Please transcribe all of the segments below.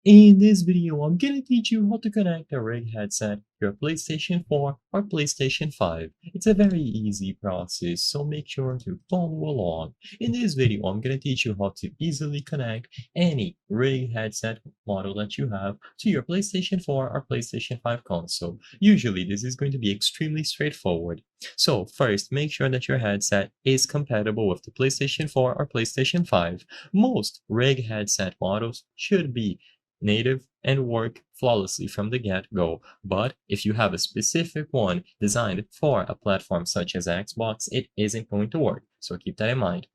In this video, I'm gonna teach you how to connect a rig headset to your PlayStation 4 or PlayStation 5. It's a very easy process, so make sure to follow along. In this video, I'm gonna teach you how to easily connect any rig headset model that you have to your PlayStation 4 or PlayStation 5 console. Usually, this is going to be extremely straightforward. So first, make sure that your headset is compatible with the PlayStation 4 or PlayStation 5. Most rig headset models should be native and work flawlessly from the get-go. But if you have a specific one designed for a platform such as Xbox, it isn't going to work. So keep that in mind.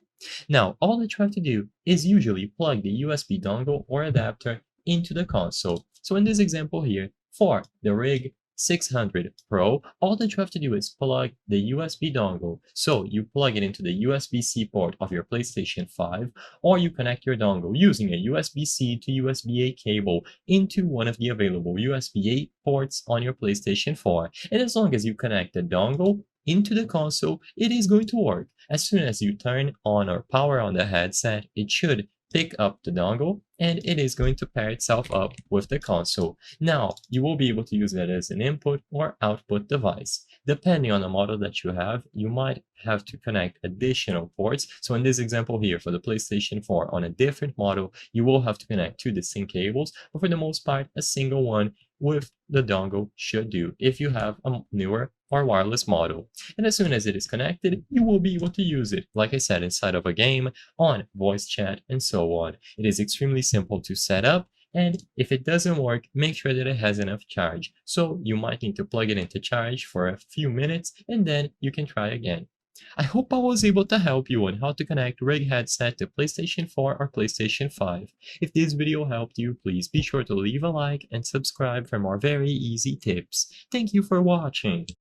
Now, all that you have to do is usually plug the USB dongle or adapter into the console. So in this example here, for the Rig 600 Pro, all that you have to do is plug the USB dongle. So you plug it into the USB-C port of your PlayStation 5, or you connect your dongle using a USB-C to USB-A cable into one of the available USB-A ports on your PlayStation 4. And as long as you connect the dongle into the console, it is going to work. As soon as you turn on or power on the headset, it should pick up the dongle and it is going to pair itself up with the console. Now, you will be able to use that as an input or output device. Depending on the model that you have, you might have to connect additional ports. So in this example here for the PlayStation 4 on a different model, you will have to connect two distinct cables, but for the most part, a single one with the dongle should do if you have a newer or wireless model. And as soon as it is connected, you will be able to use it, like I said, inside of a game, on voice chat, and so on. It is extremely simple to set up, and if it doesn't work, make sure that it has enough charge. So you might need to plug it into charge for a few minutes, and then you can try again. I hope I was able to help you on how to connect rig headset to PlayStation 4 or PlayStation 5. If this video helped you, please be sure to leave a like and subscribe for more very easy tips. Thank you for watching.